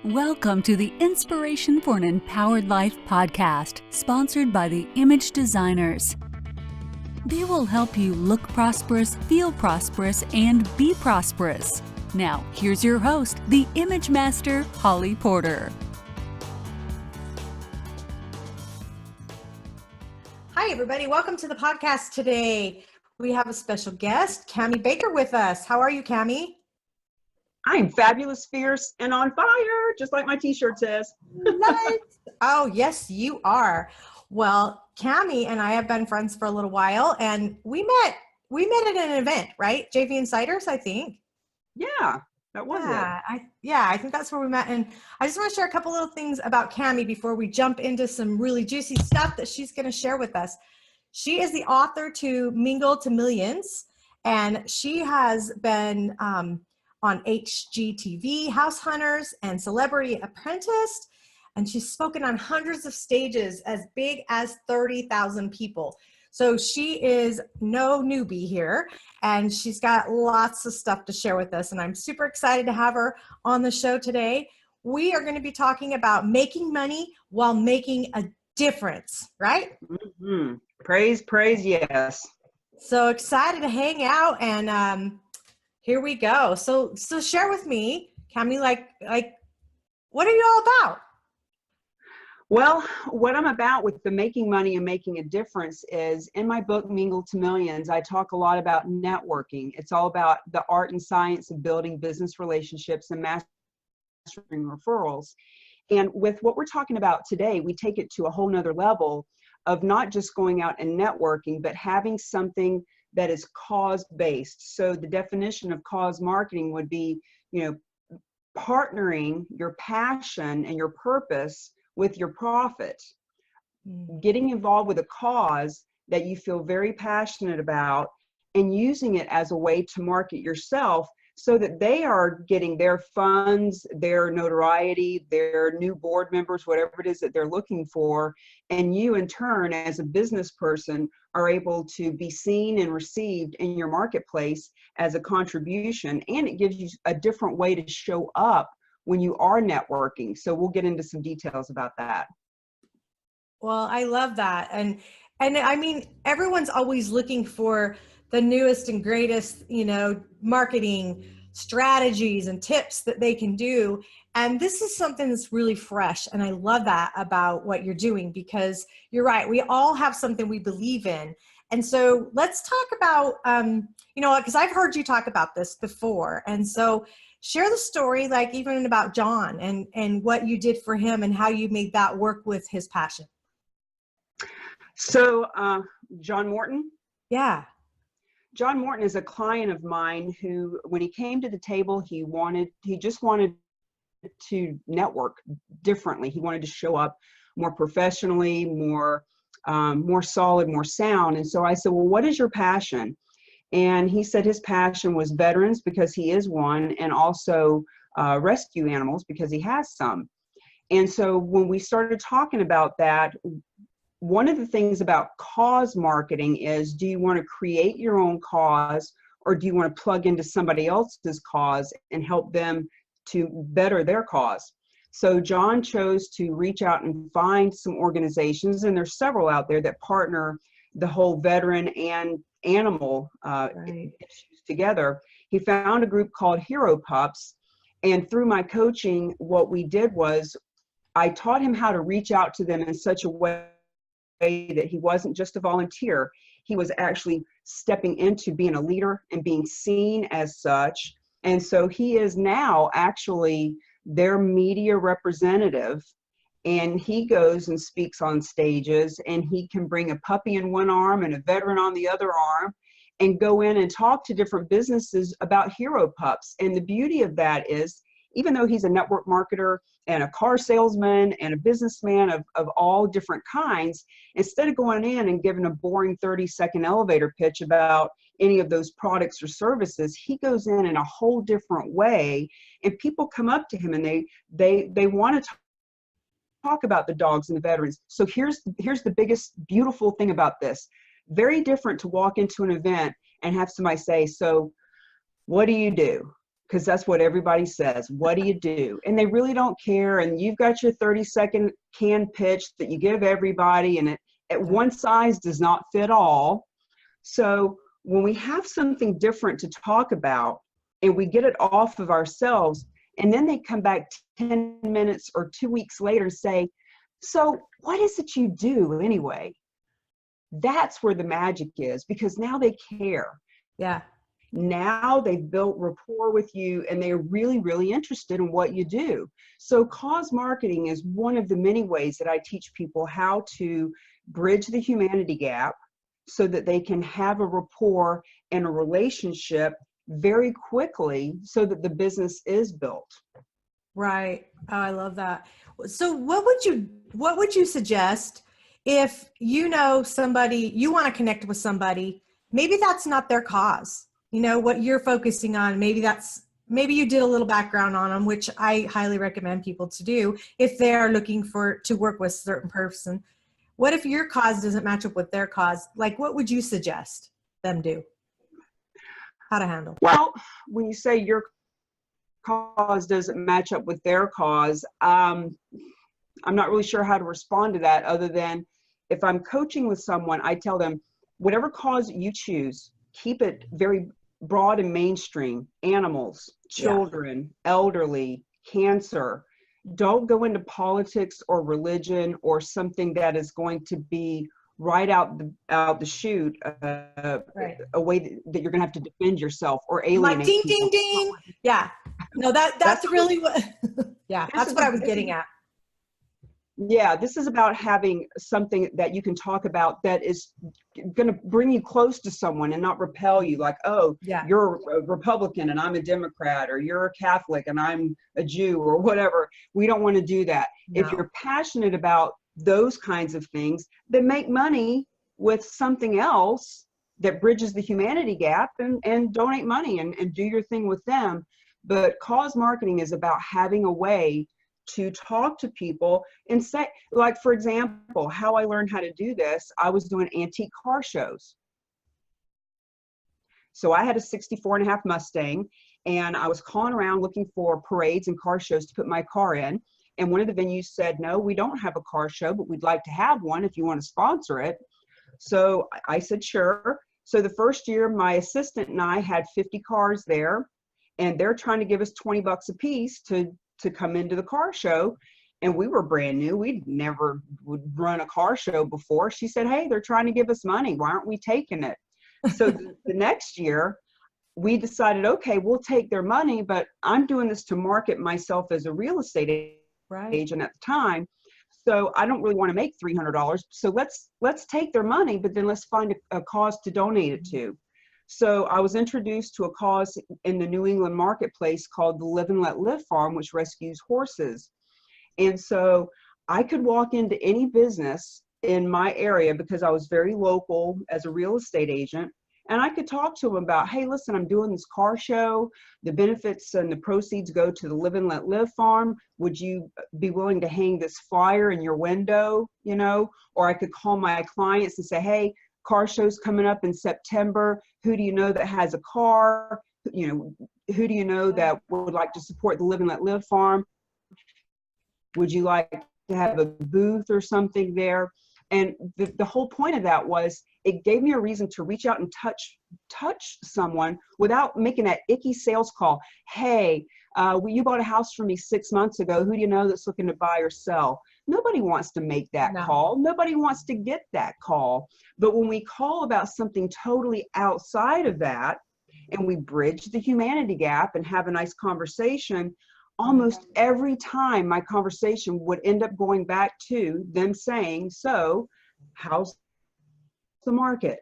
Welcome to the Inspiration for an Empowered Life podcast, sponsored by the Image Designers. They will help you look prosperous, feel prosperous, and be prosperous. Now, here's your host, the Image Master, Holly Porter. Hi, everybody. Welcome to the podcast today. We have a special guest, Cami Baker, with us. How are you, Cami? I'm fabulous, fierce, and on fire, just like my t-shirt says. Nice. Oh, yes, you are. Well, Cami and I have been friends for a little while, and we met at an event, right? JV Insiders, I think. Yeah, that was it. I think that's where we met. And I just want to share a couple little things about Cami before we jump into some really juicy stuff that she's going to share with us. She is the author to Mingle to Millions, and she has been on HGTV House Hunters and Celebrity Apprentice, and she's spoken on hundreds of stages as big as 30,000 people. So she is no newbie here, and she's got lots of stuff to share with us, and I'm super excited to have her on the show today. We are going to be talking about making money while making a difference, right? Mm-hmm. Praise, yes. So excited to hang out, and here we go. So share with me, Cami, like, what are you all about? Well, what I'm about with the making money and making a difference is in my book, Mingle to Millions, I talk a lot about networking. It's all about the art and science of building business relationships and mastering referrals. And with what we're talking about today, we take it to a whole nother level of not just going out and networking, but having something that is cause-based. So the definition of cause marketing would be, partnering your passion and your purpose with your profit, getting involved with a cause that you feel very passionate about and using it as a way to market yourself so that they are getting their funds, their notoriety, their new board members, whatever it is that they're looking for. And you, in turn, as a business person, are able to be seen and received in your marketplace as a contribution. And it gives you a different way to show up when you are networking. So we'll get into some details about that. Well, I love that. And I mean, everyone's always looking for the newest and greatest, marketing strategies and tips that they can do. And this is something that's really fresh. And I love that about what you're doing, because you're right. We all have something we believe in. And so let's talk about, because I've heard you talk about this before. And so share the story, like even about John and what you did for him and how you made that work with his passion. So John Morton? Yeah. John Morton is a client of mine who, when he came to the table, he just wanted to network differently. He wanted to show up more professionally, more solid, more sound. And so I said, well, what is your passion? And he said his passion was veterans, because he is one, and also rescue animals, because he has some. And so when we started talking about that, one of the things about cause marketing is, do you want to create your own cause, or do you want to plug into somebody else's cause and help them to better their cause? So John chose to reach out and find some organizations, and there's several out there that partner the whole veteran and animal issues together. He found a group called Hero Pups, and through my coaching, what we did was I taught him how to reach out to them in such a way that he wasn't just a volunteer. He was actually stepping into being a leader and being seen as such. And so he is now actually their media representative, and he goes and speaks on stages, and he can bring a puppy in one arm and a veteran on the other arm and go in and talk to different businesses about Hero Pups. And the beauty of that is, even though he's a network marketer and a car salesman and a businessman of all different kinds, instead of going in and giving a boring 30-second elevator pitch about any of those products or services, he goes in a whole different way, and people come up to him and they want to talk about the dogs and the veterans. So here's the biggest beautiful thing about this. Very different to walk into an event and have somebody say, so what do you do? because that's what everybody says. What do you do? And they really don't care. And you've got your 30-second canned pitch that you give everybody, and one size does not fit all. So when we have something different to talk about and we get it off of ourselves, and then they come back 10 minutes or 2 weeks later and say, so what is it you do anyway? That's where the magic is, because now they care. Yeah. Now they've built rapport with you and they're really, really interested in what you do. So cause marketing is one of the many ways that I teach people how to bridge the humanity gap so that they can have a rapport and a relationship very quickly so that the business is built. Right. Oh, I love that. So what would you suggest if you know somebody, you want to connect with somebody, maybe that's not their cause, you know, what you're focusing on, maybe you did a little background on them, which I highly recommend people to do if they are looking to work with a certain person. What if your cause doesn't match up with their cause? Like, what would you suggest them do? How to handle? Well, when you say your cause doesn't match up with their cause, I'm not really sure how to respond to that, other than if I'm coaching with someone, I tell them, whatever cause you choose, keep it very broad and mainstream. Animals, children, elderly, cancer. Don't go into politics or religion or something that is going to be right out the chute, a way that you're going to have to defend yourself or alienate like ding, people. ding, ding. Yeah. No, that's really what, yeah, that's what I was getting at. Yeah, this is about having something that you can talk about that is going to bring you close to someone and not repel you. Like, oh, you're a Republican and I'm a Democrat, or you're a Catholic and I'm a Jew, or whatever. We don't want to do that. No. If you're passionate about those kinds of things, then make money with something else that bridges the humanity gap, and donate money and do your thing with them. But cause marketing is about having a way to talk to people and say, like, for example, how I learned how to do this, I was doing antique car shows. So I had a 64.5 Mustang, and I was calling around looking for parades and car shows to put my car in. And one of the venues said, no, we don't have a car show, but we'd like to have one if you want to sponsor it. So I said, sure. So the first year, my assistant and I had 50 cars there, and they're trying to give us $20 a piece to come into the car show. And we were brand new. We'd never would run a car show before. She said, hey, they're trying to give us money. Why aren't we taking it? So the next year we decided, okay, we'll take their money, but I'm doing this to market myself as a real estate agent at the time. So I don't really want to make $300. So let's take their money, but then let's find a cause to donate it to. So I was introduced to a cause in the New England marketplace called the Live and Let Live Farm, which rescues horses. And so I could walk into any business in my area, because I was very local as a real estate agent, and I could talk to them about, hey, listen, I'm doing this car show. The benefits and the proceeds go to the Live and Let Live Farm. Would you be willing to hang this flyer in your window, you know? Or I could call my clients and say, hey, car show's coming up in September. Who do you know that has a car? You know, who do you know that would like to support the Live and Let Live Farm? Would you like to have a booth or something there? And the whole point of that was it gave me a reason to reach out and touch someone without making that icky sales call. Hey, you bought a house from me 6 months ago. Who do you know that's looking to buy or sell? Nobody wants to make that call. Nobody wants to get that call. But when we call about something totally outside of that, and we bridge the humanity gap and have a nice conversation, almost every time my conversation would end up going back to them saying, so how's the market?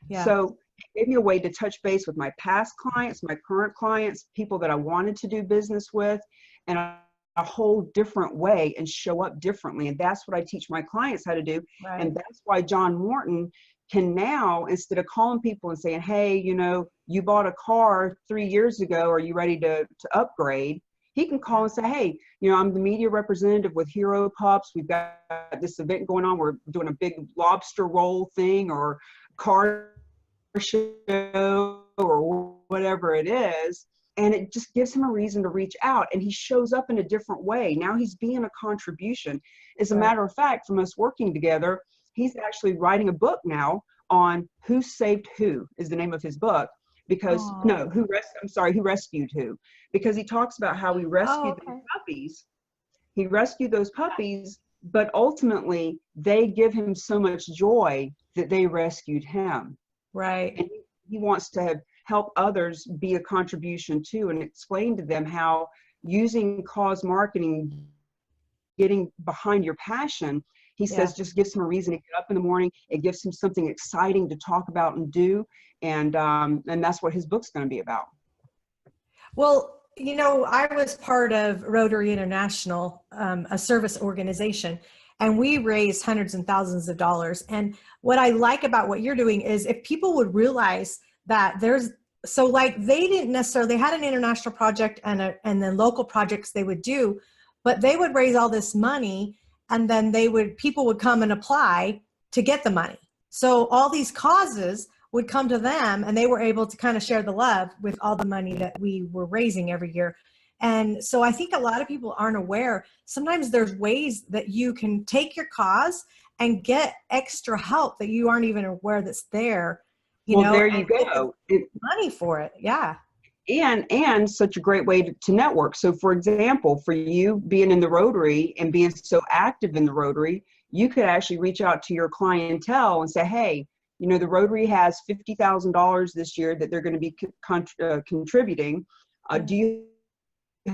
Yeah. So it gave me a way to touch base with my past clients, my current clients, people that I wanted to do business with, and a whole different way, and show up differently. And that's what I teach my clients how to do. Right. And that's why John Morton can now, instead of calling people and saying, hey, you know, you bought a car 3 years ago, are you ready to upgrade? He can call and say, hey, you know, I'm the media representative with Hero Pups. We've got this event going on. We're doing a big lobster roll thing, or car show, or whatever it is. and it just gives him a reason to reach out, and he shows up in a different way. Now he's being a contribution. As a matter of fact, from us working together, he's actually writing a book now on Who Saved Who is the name of his book, because Who Rescued Who, because he talks about how he rescued those puppies. He rescued those puppies, but ultimately they give him so much joy that they rescued him. Right. And he wants to help others be a contribution too, and explain to them how using cause marketing, getting behind your passion, he says, just gives him a reason to get up in the morning. It gives him something exciting to talk about and do. And that's what his book's going to be about. Well, you know, I was part of Rotary International, a service organization, and we raised hundreds and thousands of dollars. And what I like about what you're doing is if people would realize that they didn't necessarily, they had an international project and then local projects they would do, but they would raise all this money, and then people would come and apply to get the money. So all these causes would come to them, and they were able to kind of share the love with all the money that we were raising every year. And so I think a lot of people aren't aware. Sometimes there's ways that you can take your cause and get extra help that you aren't even aware that's there. There you go. Money for it. Yeah. And such a great way to network. So for example, for you being in the Rotary and being so active in the Rotary, you could actually reach out to your clientele and say, hey, you know, the Rotary has $50,000 this year that they're going to be contributing. Do you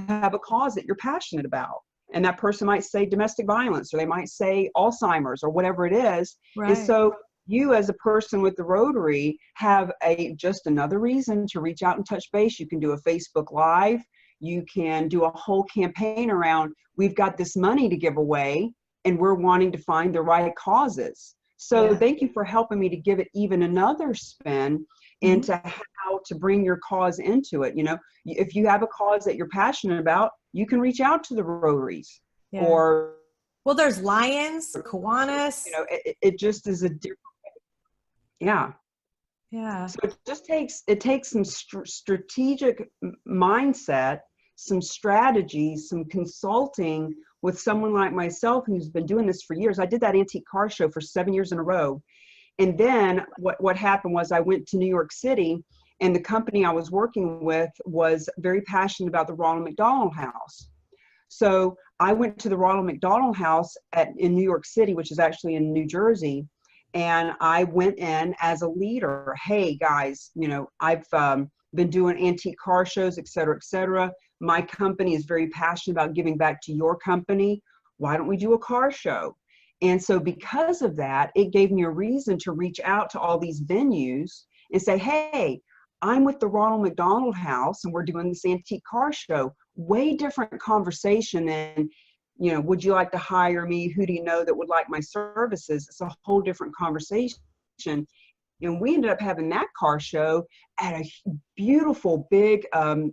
have a cause that you're passionate about? And that person might say domestic violence, or they might say Alzheimer's, or whatever it is. Right. And so you as a person with the Rotary have just another reason to reach out and touch base. You can do a Facebook Live. You can do a whole campaign around, we've got this money to give away and we're wanting to find the right causes. So thank you for helping me to give it even another spin into how to bring your cause into it. You know, if you have a cause that you're passionate about, you can reach out to the Rotaries or. Well, there's Lions, Kiwanis. You know, it just is a different. Yeah. So it takes some strategic mindset, some strategies, some consulting with someone like myself who's been doing this for years. I did that antique car show for 7 years in a row. And then what happened was I went to New York City, and the company I was working with was very passionate about the Ronald McDonald House. So I went to the Ronald McDonald House in New York City, which is actually in New Jersey. And I went in as a leader. Hey guys, you know, I've been doing antique car shows, et cetera, et cetera. My company is very passionate about giving back to your company. Why don't we do a car show? And so because of that, it gave me a reason to reach out to all these venues and say, hey, I'm with the Ronald McDonald House and we're doing this antique car show. Way different conversation than, you know, would you like to hire me? Who do you know that would like my services? It's a whole different conversation. And we ended up having that car show at a beautiful big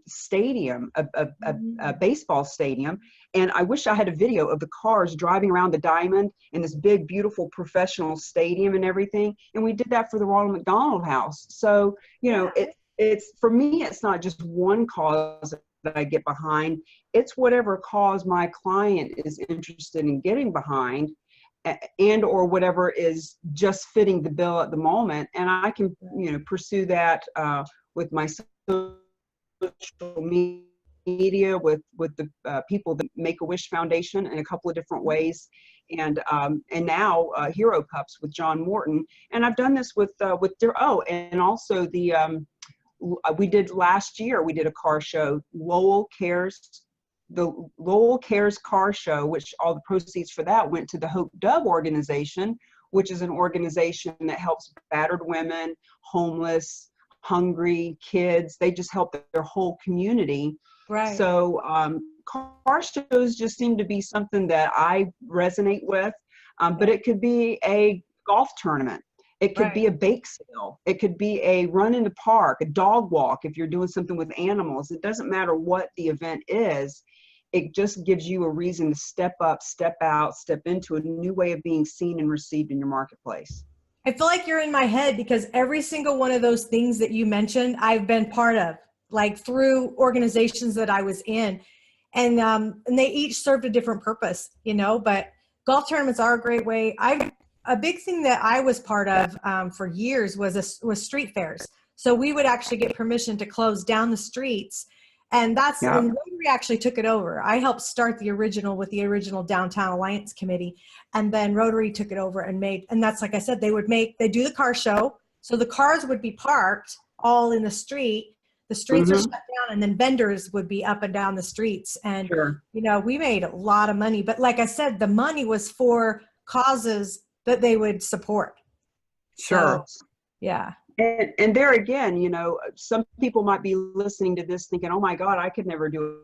stadium, a baseball stadium. And I wish I had a video of the cars driving around the diamond in this big, beautiful professional stadium and everything. And we did that for the Ronald McDonald House. So, you know, it's for me, it's not just one cause that I get behind. It's whatever cause my client is interested in getting behind, and or whatever is just fitting the bill at the moment. And I can, you know, pursue that with my social media, with the people that Make-A-Wish Foundation in a couple of different ways. And now Hero Pups with John Morton. And I've done this with and also we did last year, we did a car show, the Lowell Cares Car Show, which all the proceeds for that went to the Hope Dove organization, which is an organization that helps battered women, homeless, hungry kids. They just help their whole community. Right. So car shows just seem to be something that I resonate with, but it could be a golf tournament. It could be a bake sale. It could be a run in the park, a dog walk if you're doing something with animals. It doesn't matter what the event is. It just gives you a reason to step up, step out, step into a new way of being seen and received in your marketplace. I feel like you're in my head because every single one of those things that you mentioned, I've been part of. like through organizations that I was in. And they each served a different purpose, you know, but golf tournaments are a great way. A big thing that I was part of for years was street fairs. So we would actually get permission to close down the streets. And that's when Rotary actually took it over. I helped start the original Downtown Alliance Committee. And then Rotary took it over and that's, like I said, they do the car show. So the cars would be parked all in the street. The streets are shut down, and then vendors would be up and down the streets. And, you know, we made a lot of money. But like I said, the money was for causes that they would support. Sure. So, yeah. And there again, you know, some people might be listening to this thinking, oh my God, I could never do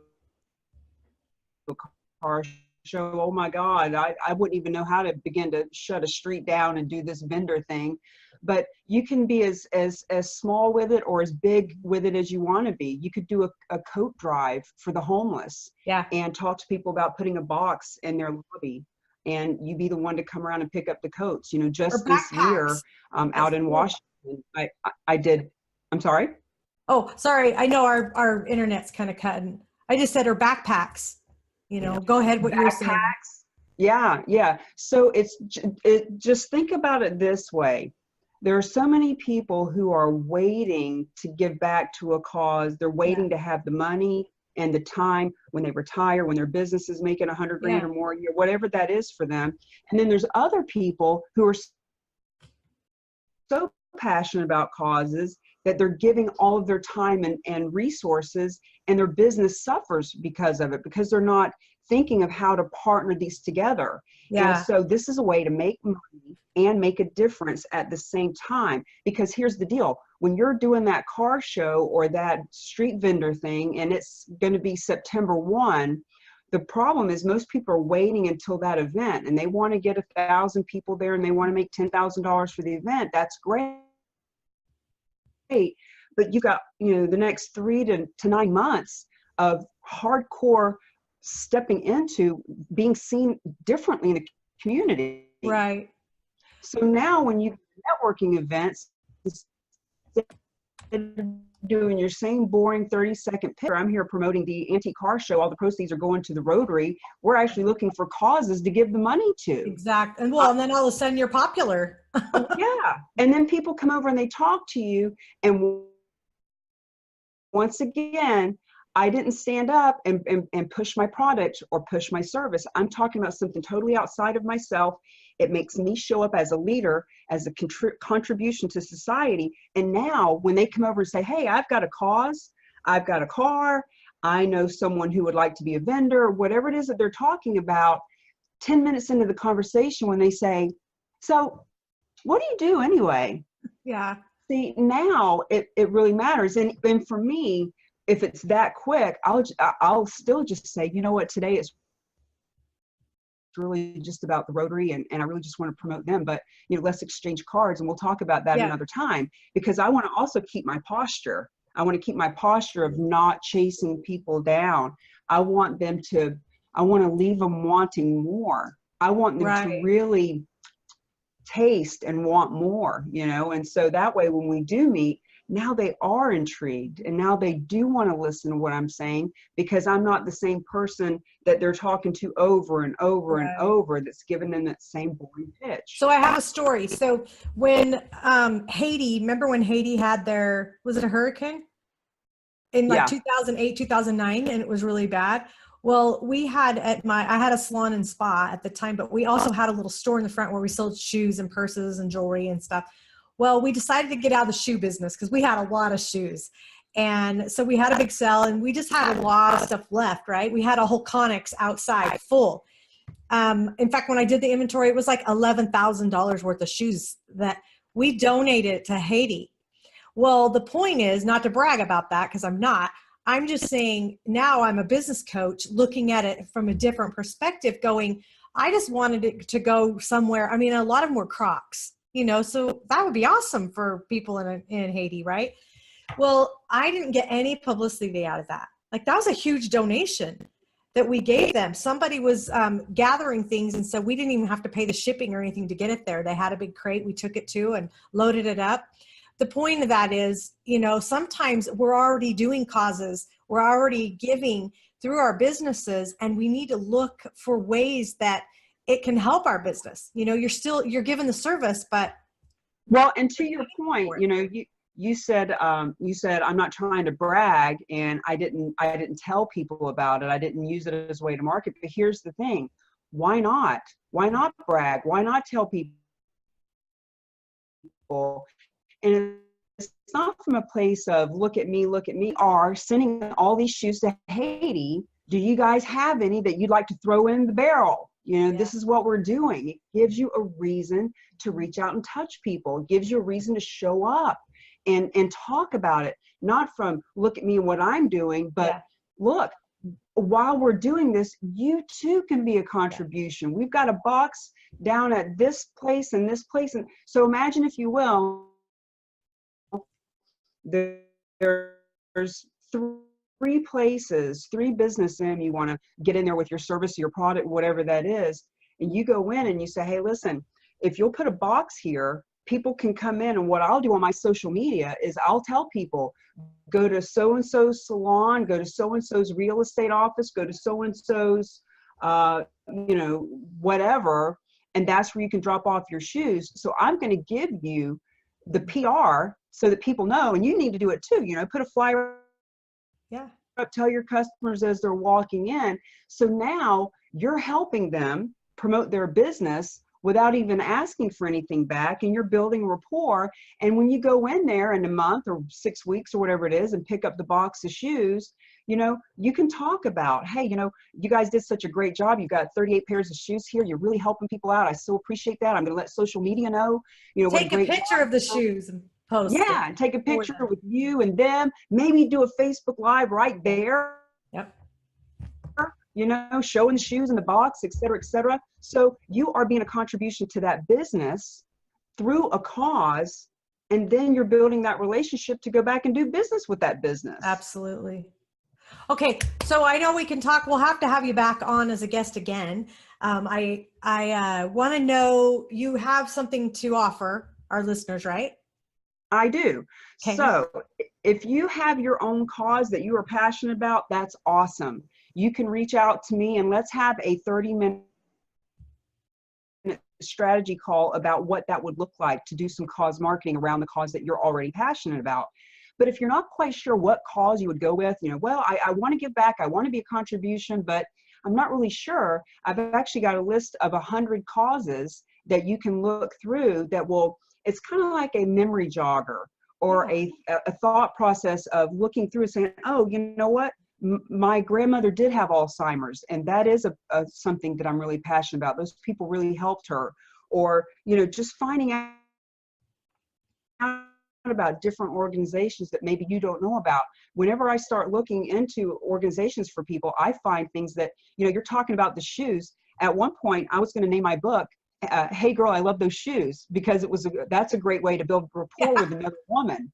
a car show. Oh my God, I wouldn't even know how to begin to shut a street down and do this vendor thing. But you can be as small with it or as big with it as you want to be. You could do a coat drive for the homeless and talk to people about putting a box in their lobby. And you be the one to come around and pick up the coats. You know, just this year out in Washington, I did. I'm sorry? Oh, sorry. I know our internet's kind of cutting. I just said our backpacks. You know, go ahead. What you were saying. Yeah. So just think about it this way. There are so many people who are waiting to give back to a cause. They're waiting to have the money and the time when they retire, when their business is making 100 grand or more a year, whatever that is for them. And then there's other people who are so passionate about causes that they're giving all of their time and resources, and their business suffers because of it, because they're not thinking of how to partner these together. And so this is a way to make money and make a difference at the same time. Because here's the deal. When you're doing that car show or that street vendor thing, and it's going to be September 1, the problem is most people are waiting until that event, and they want to get 1,000 people there and they want to make $10,000 for the event. That's great. But you got, you know, the next 3 to 9 months of hardcore stepping into being seen differently in the community. Right. So now when you do networking events, instead of doing your same boring 30-second picture, I'm here promoting the antique car show. All the proceeds are going to the Rotary. We're actually looking for causes to give the money to. Exactly. And well, and then all of a sudden you're popular. And then people come over and they talk to you. And once again, I didn't stand up and push my product or push my service. I'm talking about something totally outside of myself. It makes me show up as a leader, as a contribution to society. And now when they come over and say, hey, I've got a cause, I've got a car, I know someone who would like to be a vendor, whatever it is that they're talking about, 10 minutes into the conversation when they say, so what do you do anyway? Yeah. See, now it really matters. And for me, if it's that quick, I'll still just say, you know what, today is really just about the Rotary, and I really just want to promote them, but you know, let's exchange cards and we'll talk about that another time, because I want to also keep my posture. I want to keep my posture of not chasing people down. I want to leave them wanting more. I want them to really taste and want more, you know, and so that way when we do meet, now they are intrigued, and now they do want to listen to what I'm saying, because I'm not the same person that they're talking to over and over and over that's giving them that same boring pitch. So I have a story. So when Haiti, remember when Haiti had was it a hurricane? In like 2008, 2009, and it was really bad. Well, I had a salon and spa at the time, but we also had a little store in the front where we sold shoes and purses and jewelry and stuff. Well, we decided to get out of the shoe business because we had a lot of shoes. And so we had a big sale, and we just had a lot of stuff left, right? We had a whole Connex outside full. In fact, when I did the inventory, it was like $11,000 worth of shoes that we donated to Haiti. Well, the point is not to brag about that, because I'm not. I'm just saying now I'm a business coach looking at it from a different perspective, going, I just wanted it to go somewhere. I mean, a lot of them were Crocs. You know, so that would be awesome for people in Haiti, right? Well, I didn't get any publicity out of that. Like, that was a huge donation that we gave them. Somebody was gathering things, and so we didn't even have to pay the shipping or anything to get it there. They had a big crate we took it to and loaded it up. the point of that is, you know, sometimes we're already doing causes, we're already giving through our businesses, and we need to look for ways that it can help our business. You know, you're giving the service, but. Well, and to your point, you know, you said I'm not trying to brag, and I didn't tell people about it. I didn't use it as a way to market. But here's the thing. Why not? Why not brag? Why not tell people? And it's not from a place of look at me, or sending all these shoes to Haiti. Do you guys have any that you'd like to throw in the barrel? You know, this is what we're doing. It gives you a reason to reach out and touch people. It gives you a reason to show up and talk about it. Not from look at me and what I'm doing, but look, while we're doing this, you too can be a contribution. We've got a box down at this place and this place. And so imagine, if you will, there's three places, three business in, you want to get in there with your service, your product, whatever that is. And you go in and you say, hey, listen, if you'll put a box here, people can come in. And what I'll do on my social media is I'll tell people, go to so-and-so's salon, go to so-and-so's real estate office, go to so-and-so's, you know, whatever. And that's where you can drop off your shoes. So I'm going to give you the PR so that people know, and you need to do it too. You know, put a flyer up, tell your customers as they're walking in. So now you're helping them promote their business without even asking for anything back, and you're building rapport. And when you go in there in a month or 6 weeks or whatever it is and pick up the box of shoes, you know, you can talk about, hey, you know, you guys did such a great job. You got 38 pairs of shoes here. You're really helping people out. I so appreciate that. I'm going to let social media know, you know, take a picture of the shoes and post it. Yeah, and take a picture with you and them. Maybe do a Facebook Live right there. Yep. You know, showing the shoes in the box, et cetera, et cetera. So you are being a contribution to that business through a cause, and then you're building that relationship to go back and do business with that business. Absolutely. Okay, so I know we can talk. We'll have to have you back on as a guest again. I want to know, you have something to offer our listeners, right? I do. Okay. So if you have your own cause that you are passionate about, that's awesome. You can reach out to me and let's have a 30-minute strategy call about what that would look like to do some cause marketing around the cause that you're already passionate about. But if you're not quite sure what cause you would go with, you know, well, I want to give back, I want to be a contribution, but I'm not really sure. I've actually got a list of 100 causes that you can look through that will, it's kind of like a memory jogger or a thought process of looking through and saying, oh, you know what? My grandmother did have Alzheimer's, and that is something that I'm really passionate about. Those people really helped her. Or, you know, just finding out about different organizations that maybe you don't know about. Whenever I start looking into organizations for people, I find things that, you know, you're talking about the shoes. At one point, I was going to name my book, Hey Girl, I Love Those Shoes, because that's a great way to build rapport with another woman.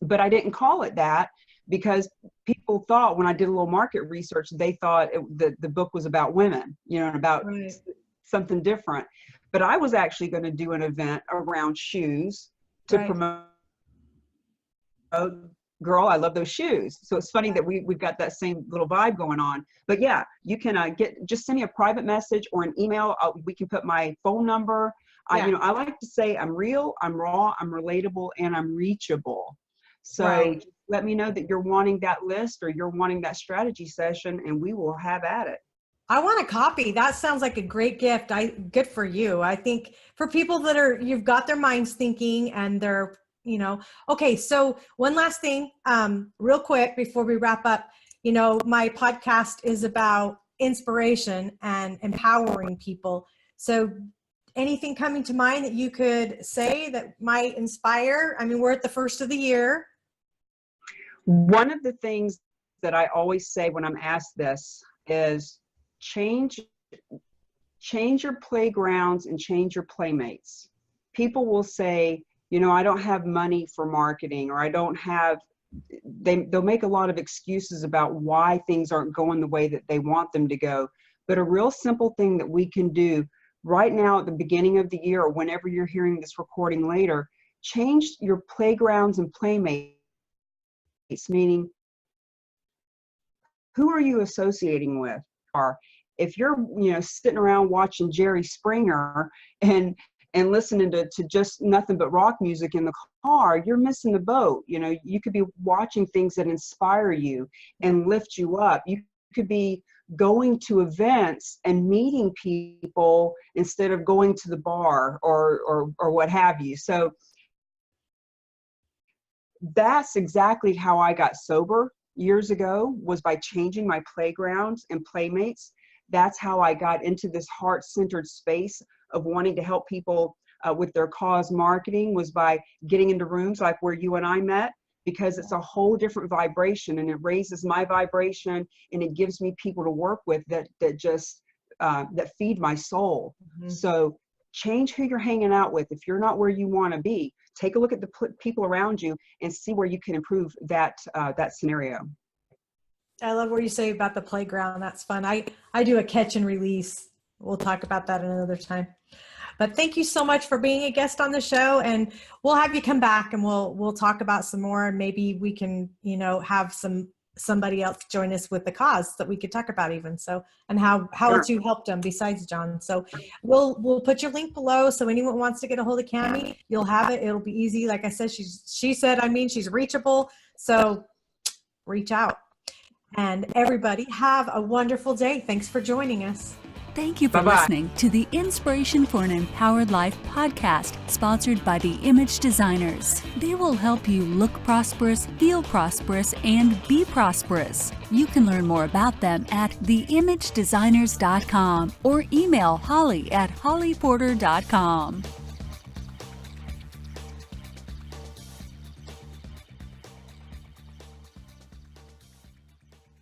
But I didn't call it that, because people thought, when I did a little market research, they thought the book was about women, you know, about something different. But I was actually going to do an event around shoes to promote Girl, I Love Those Shoes. So it's funny that we've got that same little vibe going on. But yeah, you can just send me a private message or an email. We can put my phone number. You know, I like to say I'm real, I'm raw, I'm relatable, and I'm reachable. So just let me know that you're wanting that list or you're wanting that strategy session, and we will have at it. I want a copy. That sounds like a great gift. Good for you. I think for people that you've got their minds thinking and they're, you know, okay. So one last thing, real quick before we wrap up, you know, my podcast is about inspiration and empowering people. So anything coming to mind that you could say that might inspire? I mean, we're at the first of the year. One of the things that I always say when I'm asked this is change your playgrounds and change your playmates. People will say, you know, I don't have money for marketing, or I don't have, they'll make a lot of excuses about why things aren't going the way that they want them to go. But a real simple thing that we can do right now at the beginning of the year, or whenever you're hearing this recording later, change your playgrounds and playmates, meaning who are you associating with? Or if you're, sitting around watching Jerry Springer and listening to just nothing but rock music in the car, you're missing the boat. You could be watching things that inspire you and lift you up. You could be going to events and meeting people instead of going to the bar or what have you. So that's exactly how I got sober years ago, was by changing my playgrounds and playmates. That's how I got into this heart-centered space of wanting to help people with their cause marketing, was by getting into rooms like where you and I met, because it's a whole different vibration, and it raises my vibration, and it gives me people to work with that just that feed my soul. Mm-hmm. So change who you're hanging out with. If you're not where you want to be, take a look at the people around you and see where you can improve that scenario. I love what you say about the playground. That's fun. I do a catch and release. We'll talk about that another time. But thank you so much for being a guest on the show, and we'll have you come back and we'll talk about some more, and maybe we can, have somebody else join us with the cause that we could talk about even. So, and how Sure. else you helped them besides John. So we'll put your link below. So anyone wants to get a hold of Cami, you'll have it. It'll be easy. Like I said, she's reachable. So reach out. And everybody have a wonderful day. Thanks for joining us. Thank you for Bye-bye. listening to the Inspiration for an Empowered Life podcast, sponsored by the Image Designers. They will help you look prosperous, feel prosperous, and be prosperous. You can learn more about them at theimagedesigners.com or email Holly at hollyporter.com.